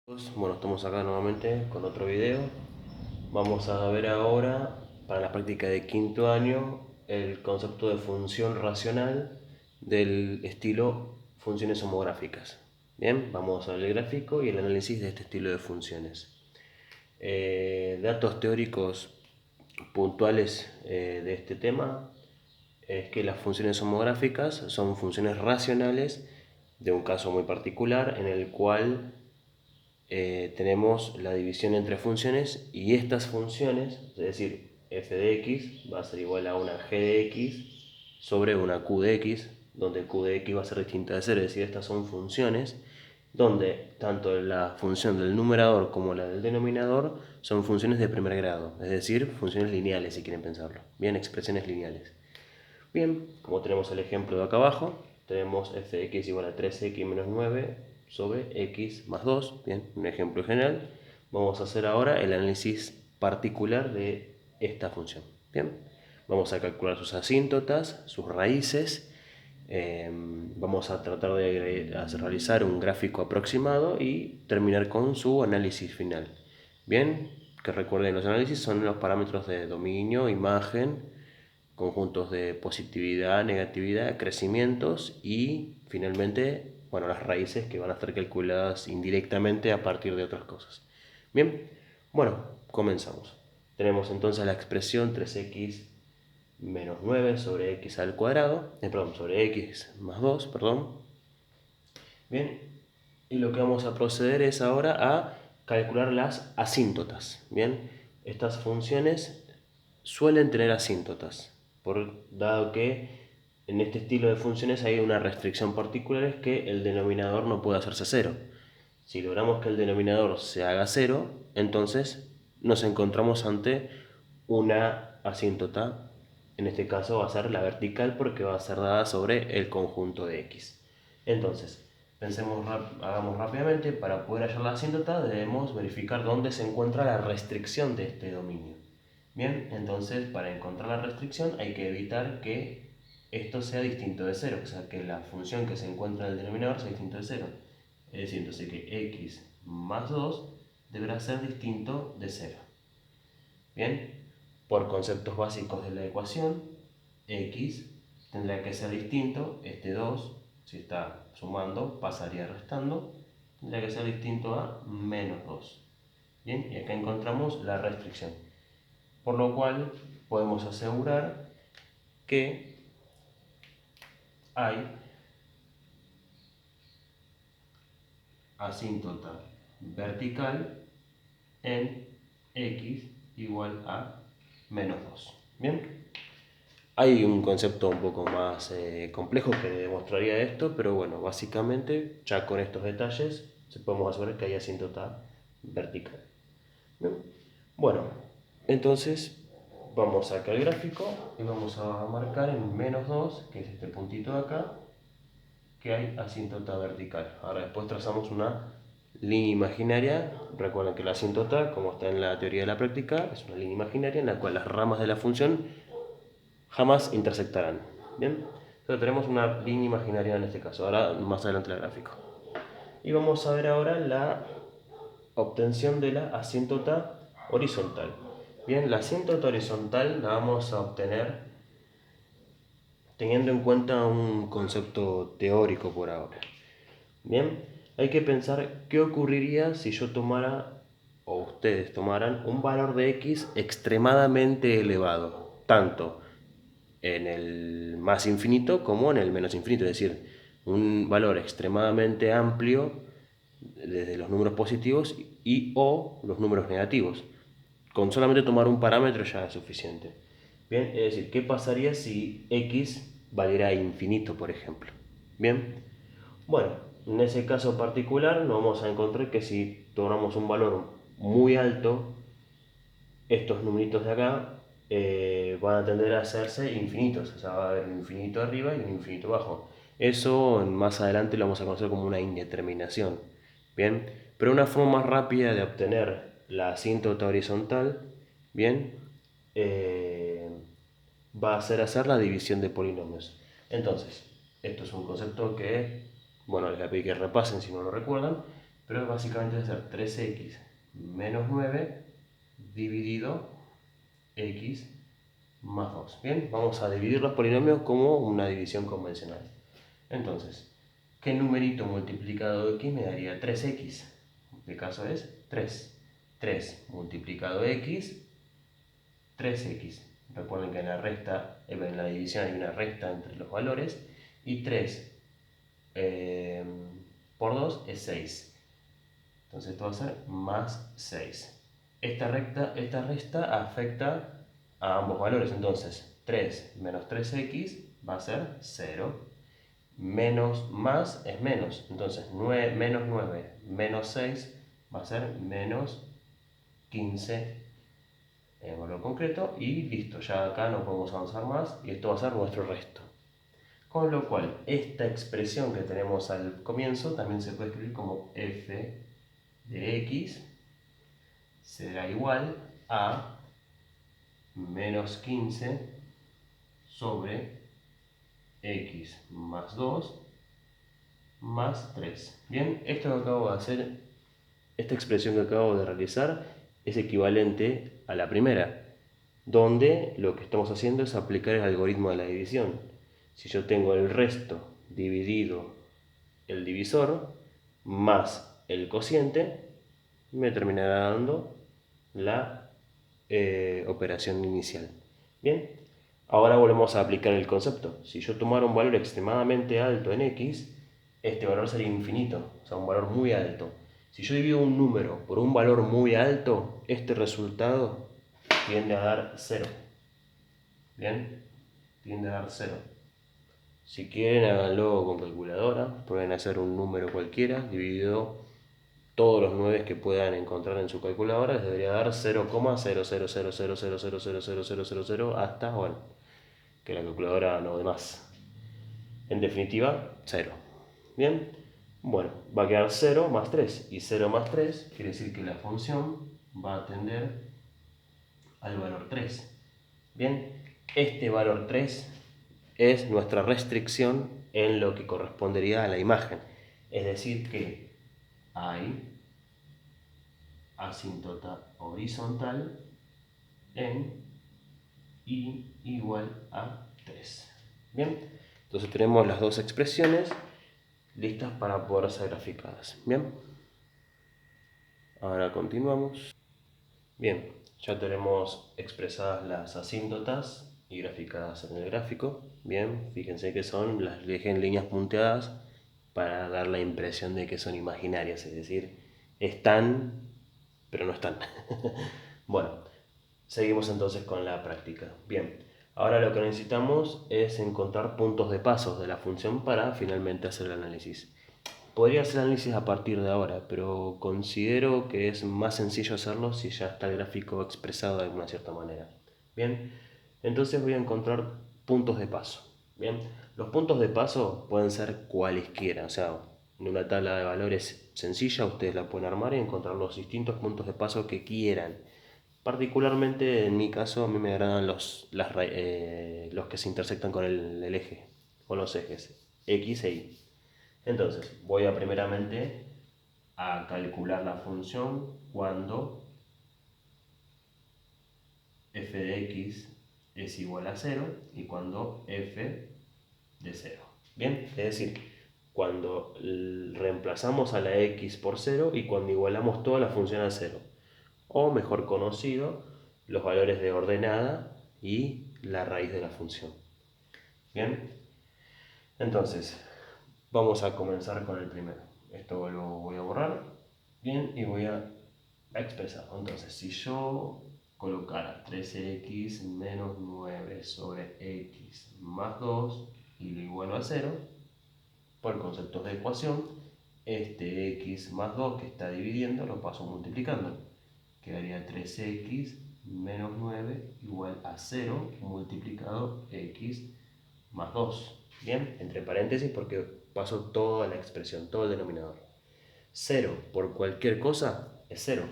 Bueno, estamos acá nuevamente con otro video. Vamos a ver ahora, para la práctica de quinto año, el concepto de función racional del estilo funciones homográficas. Bien, vamos a ver el gráfico y el análisis de este estilo de funciones. Datos teóricos puntuales de este tema es que las funciones homográficas son funciones racionales de un caso muy particular en el cual tenemos la división entre funciones y estas funciones, es decir, f de x va a ser igual a una g de x sobre una q de x, donde q de x va a ser distinta de 0, es decir, estas son funciones donde tanto la función del numerador como la del denominador son funciones de primer grado, es decir, funciones lineales si quieren pensarlo, bien, expresiones lineales. Bien, como tenemos el ejemplo de acá abajo, tenemos f de x igual a 3x menos 9 sobre x más 2. Bien, un ejemplo general. Vamos a hacer ahora el análisis particular de esta función. Bien, vamos a calcular sus asíntotas, sus raíces. Vamos a tratar de realizar un gráfico aproximado y terminar con su análisis final. Bien, que recuerden, los análisis son los parámetros de dominio, imagen, conjuntos de positividad, negatividad, crecimientos y finalmente, bueno, las raíces que van a estar calculadas indirectamente a partir de otras cosas. Bien, bueno, comenzamos. Tenemos entonces la expresión 3x menos 9 sobre x al cuadrado, sobre x más 2, perdón. Bien, y lo que vamos a proceder es ahora a calcular las asíntotas. Bien, estas funciones suelen tener asíntotas, dado que en este estilo de funciones hay una restricción particular, es que el denominador no puede hacerse cero. Si logramos que el denominador se haga cero, entonces nos encontramos ante una asíntota. En este caso va a ser la vertical porque va a ser dada sobre el conjunto de x. Entonces, hagamos rápidamente. Para poder hallar la asíntota debemos verificar dónde se encuentra la restricción de este dominio. Bien, entonces para encontrar la restricción hay que evitar que esto sea distinto de cero, o sea que la función que se encuentra en el denominador sea distinto de cero. Es decir, entonces que x más 2 deberá ser distinto de 0. Bien, por conceptos básicos de la ecuación, x tendrá que ser distinto, este 2, si está sumando, pasaría restando, tendrá que ser distinto a menos 2. Bien, y acá encontramos la restricción. Por lo cual podemos asegurar que hay asíntota vertical en x igual a menos 2. Bien, hay un concepto un poco más complejo que demostraría esto, pero bueno, básicamente ya con estos detalles podemos asegurar que hay asíntota vertical. Bien. Bueno, entonces vamos acá al gráfico y vamos a marcar en menos 2, que es este puntito de acá, que hay asíntota vertical. Ahora después trazamos una línea imaginaria. Recuerden que la asíntota, como está en la teoría de la práctica, es una línea imaginaria en la cual las ramas de la función jamás intersectarán. Bien, entonces tenemos una línea imaginaria en este caso. Ahora más adelante el gráfico. Y vamos a ver ahora la obtención de la asíntota horizontal. Bien, la asíntota horizontal la vamos a obtener teniendo en cuenta un concepto teórico por ahora. Bien, hay que pensar qué ocurriría si yo tomara, o ustedes tomaran, un valor de x extremadamente elevado, tanto en el más infinito como en el menos infinito, es decir, un valor extremadamente amplio desde los números positivos y o los números negativos. Con solamente tomar un parámetro ya es suficiente. Bien, es decir, ¿qué pasaría si x valiera infinito, por ejemplo? Bien, bueno, en ese caso particular nos vamos a encontrar que si tomamos un valor muy alto, estos numeritos de acá van a tender a hacerse infinitos, o sea, va a haber un infinito arriba y un infinito abajo. Eso más adelante lo vamos a conocer como una indeterminación. Bien, pero una forma más rápida de obtener la asíntota horizontal, bien, eh, va a ser hacer la división de polinomios. Entonces, esto es un concepto que, bueno, les voy a pedir que repasen si no lo recuerdan, pero básicamente va a ser 3x menos 9 dividido x más 2. Bien, vamos a dividir los polinomios como una división convencional. Entonces, ¿qué numerito multiplicado de x me daría 3x? El caso es 3. 3 multiplicado de x, 3x. Recuerden que en la división hay una resta entre los valores. Y 3 por 2 es 6. Entonces esto va a ser más 6. Esta resta afecta a ambos valores. Entonces 3 menos 3x va a ser 0. Menos más es menos. Entonces menos 9 menos 6 va a ser menos 15 en valor concreto. Y listo, ya acá no podemos avanzar más. Y esto va a ser nuestro resto. Con lo cual, esta expresión que tenemos al comienzo también se puede escribir como f de x será igual a menos 15 sobre x más 2 más 3. Bien, esto que acabo de hacer, esta expresión que acabo de realizar es equivalente a la primera, donde lo que estamos haciendo es aplicar el algoritmo de la división. Si yo tengo el resto dividido el divisor más el cociente, me terminará dando la operación inicial. Bien, ahora volvemos a aplicar el concepto. Si yo tomara un valor extremadamente alto en x, este valor sería infinito, o sea, un valor muy alto. Si yo divido un número por un valor muy alto, este resultado tiende a dar 0. Bien, tiende a dar 0. Si quieren, háganlo con calculadora. Pueden hacer un número cualquiera dividido todos los 9 que puedan encontrar en su calculadora. Les debería dar 0,0000000000000 hasta, bueno, que la calculadora no dé más. En definitiva, 0. Bien, bueno, va a quedar 0 más 3. Y 0 más 3 quiere decir que la función va a tender al valor 3. Bien, este valor 3 es nuestra restricción en lo que correspondería a la imagen. Es decir que hay asíntota horizontal en y igual a 3. Bien, entonces tenemos las dos expresiones listas para poder ser graficadas. Bien, ahora continuamos. Bien, ya tenemos expresadas las asíntotas y graficadas en el gráfico. Bien, fíjense que las dejé en líneas punteadas para dar la impresión de que son imaginarias, es decir, están, pero no están. Bueno, seguimos entonces con la práctica. Bien, ahora lo que necesitamos es encontrar puntos de pasos de la función para finalmente hacer el análisis. Podría hacer análisis a partir de ahora, pero considero que es más sencillo hacerlo si ya está el gráfico expresado de alguna cierta manera. Bien, entonces voy a encontrar puntos de paso. Bien, los puntos de paso pueden ser cualesquiera, o sea, en una tabla de valores sencilla ustedes la pueden armar y encontrar los distintos puntos de paso que quieran. Particularmente en mi caso a mí me agradan los que se intersectan con el eje, con los ejes X e Y. Entonces, voy a primeramente a calcular la función cuando f de x es igual a 0 y cuando f de 0. Bien, es decir, cuando reemplazamos a la x por 0 y cuando igualamos toda la función a 0. O mejor conocido, los valores de ordenada y la raíz de la función. Bien, entonces, vamos a comenzar con el primero. Esto lo voy a borrar. Bien, y voy a expresar. Entonces, si yo colocara 13x menos 9 sobre x más 2 y lo igualo a 0, por conceptos de ecuación, este x más 2 que está dividiendo lo paso multiplicando. Quedaría 3x menos 9 igual a 0 multiplicado x más 2. Bien, entre paréntesis porque paso toda la expresión, todo el denominador. 0 por cualquier cosa es 0.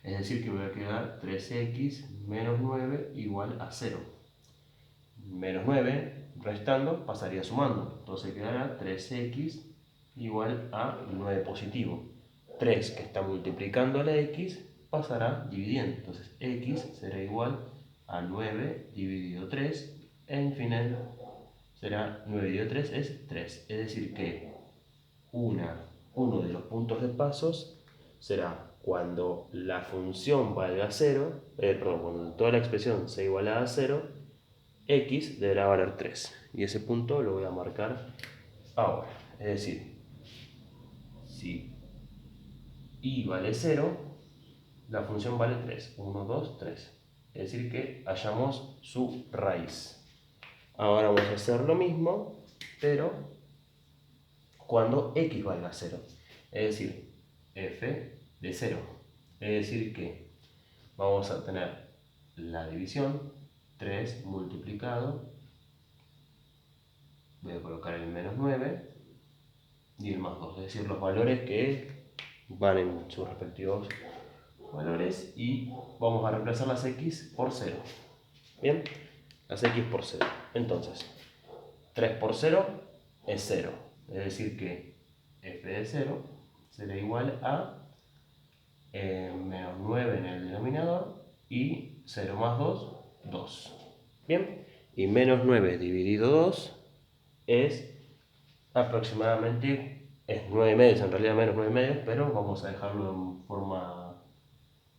Es decir que voy a quedar 3x menos 9 igual a 0. Menos 9 restando pasaría sumando. Entonces quedará 3x igual a 9 positivo. 3 que está multiplicando a la x pasará dividiendo. Entonces x será igual a 9 dividido 3. En final será 9 dividido 3 es 3. Es decir que uno de los puntos de pasos será cuando la función valga 0, cuando toda la expresión sea igualada a 0, x deberá valer 3. Y ese punto lo voy a marcar ahora. Es decir, si y vale 0, la función vale 3. 1, 2, 3. Es decir que hallamos su raíz. Ahora vamos a hacer lo mismo, pero cuando x valga 0. Es decir, f de 0. Es decir que vamos a tener la división 3 multiplicado, voy a colocar el menos 9 y el más 2, es decir, los valores que van en sus respectivos valores, y vamos a reemplazar las x por 0. Bien, las x por 0. Entonces, 3 por 0 es 0, es decir que f de 0 será igual a menos 9 en el denominador y 0 más 2, 2. Bien, y menos 9 dividido 2 es aproximadamente, es 9 medios, en realidad menos 9 medios, pero vamos a dejarlo en forma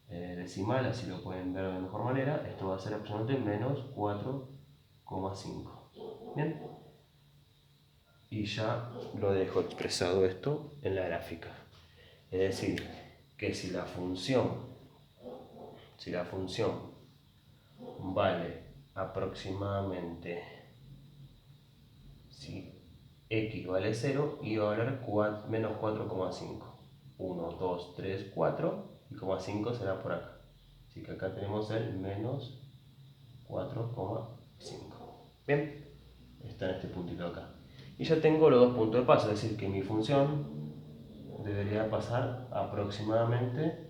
decimal, así lo pueden ver de mejor manera. Esto va a ser aproximadamente menos 4,5. Bien, y ya lo dejo expresado esto en la gráfica. Es decir, que si la función vale aproximadamente, si x vale 0, y va a valer menos 4,5. 1, 2, 3, 4, y 5 será por acá. Así que acá tenemos el menos 4,5. Bien, está en este puntito acá. Y ya tengo los dos puntos de paso, es decir, que mi función debería pasar aproximadamente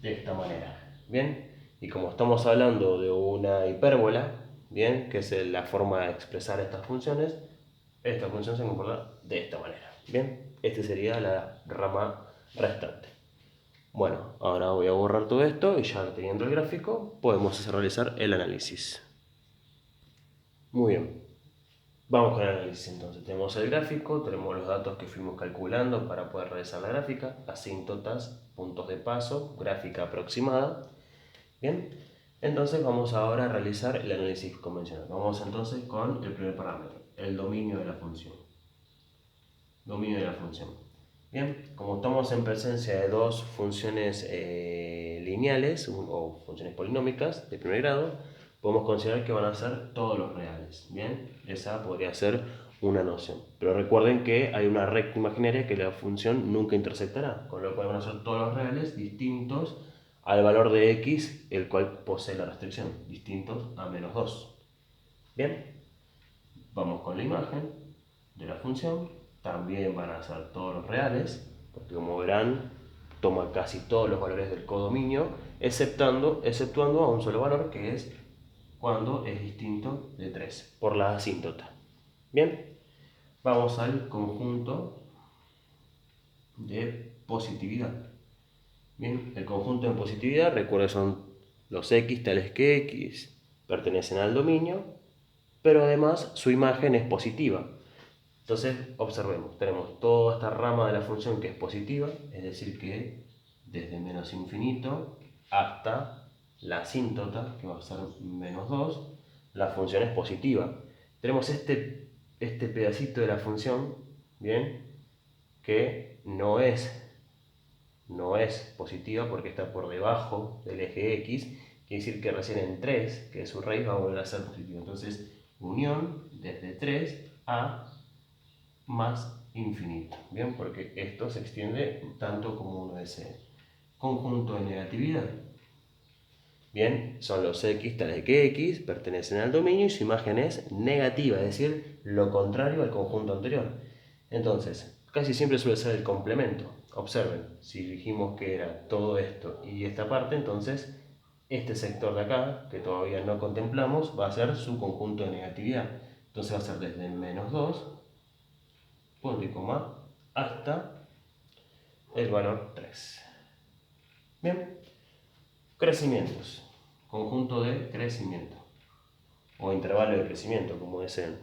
de esta manera. Bien, y como estamos hablando de una hipérbola, bien, que es la forma de expresar estas funciones, esta función se comporta de esta manera. Bien, esta sería la rama restante. Bueno, ahora voy a borrar todo esto y ya teniendo el gráfico podemos realizar el análisis. Muy bien, vamos con el análisis entonces. Tenemos el gráfico, tenemos los datos que fuimos calculando para poder realizar la gráfica, asíntotas, puntos de paso, gráfica aproximada. Bien, entonces vamos ahora a realizar el análisis convencional. Vamos entonces con el primer parámetro, el dominio de la función. Dominio de la función. Bien, como estamos en presencia de dos funciones lineales o funciones polinómicas de primer grado, podemos considerar que van a ser todos los reales. Bien, esa podría ser una noción. Pero recuerden que hay una recta imaginaria que la función nunca intersectará, con lo cual van a ser todos los reales distintos al valor de x, el cual posee la restricción, distintos a menos 2. Bien, vamos con la imagen de la función. También van a ser todos los reales, porque como verán, toma casi todos los valores del codominio, exceptuando a un solo valor, que es cuando es distinto de 3, por la asíntota. Bien, vamos al conjunto de positividad. Bien, el conjunto de positividad, recuerden, son los x tales que x pertenecen al dominio, pero además su imagen es positiva. Entonces, observemos, tenemos toda esta rama de la función que es positiva, es decir que desde menos infinito hasta la asíntota, que va a ser menos 2, la función es positiva. Tenemos este pedacito de la función, bien, que no es positiva porque está por debajo del eje x, quiere decir que recién en 3, que es su raíz, va a volver a ser positivo. Entonces, unión desde 3 a más infinito, bien, porque esto se extiende tanto como uno desee. Conjunto de negatividad. Bien, son los x tales que x pertenecen al dominio y su imagen es negativa, es decir, lo contrario al conjunto anterior. Entonces, casi siempre suele ser el complemento. Observen, si dijimos que era todo esto y esta parte, entonces este sector de acá, que todavía no contemplamos, va a ser su conjunto de negatividad. Entonces va a ser desde menos 2, punto y coma, hasta el valor 3. Bien, crecimientos, conjunto de crecimiento, o intervalo de crecimiento, como deseen.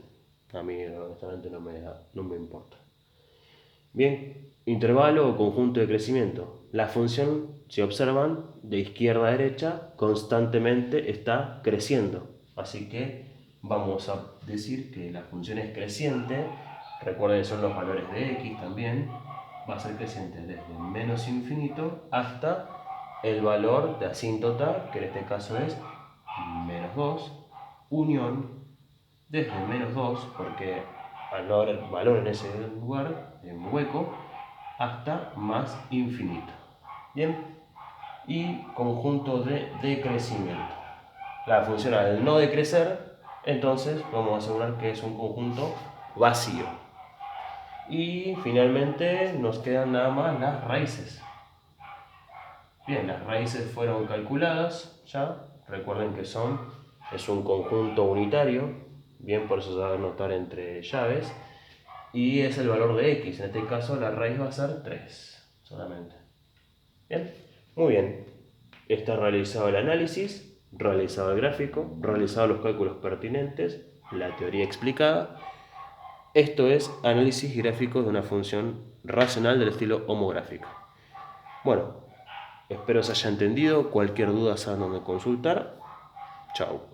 A mí honestamente no me importa. Bien, intervalo o conjunto de crecimiento. La función, si observan, de izquierda a derecha, constantemente está creciendo. Así que vamos a decir que la función es creciente. Recuerden que son los valores de x también. Va a ser creciente desde menos infinito hasta el valor de asíntota, que en este caso es menos 2, unión desde menos 2, porque al no haber valor en ese lugar, en un hueco, hasta más infinito. Bien, y conjunto de decrecimiento. La función al no decrecer, entonces vamos a asegurar que es un conjunto vacío. Y finalmente nos quedan nada más las raíces. Bien, las raíces fueron calculadas ya. Recuerden que es un conjunto unitario. Bien, por eso se va a anotar entre llaves. Y es el valor de x. En este caso la raíz va a ser 3 solamente. Bien, muy bien. Está realizado el análisis, realizado el gráfico, realizado los cálculos pertinentes, la teoría explicada. Esto es análisis gráfico de una función racional del estilo homográfico. Bueno, espero se haya entendido. Cualquier duda saben dónde consultar. Chao.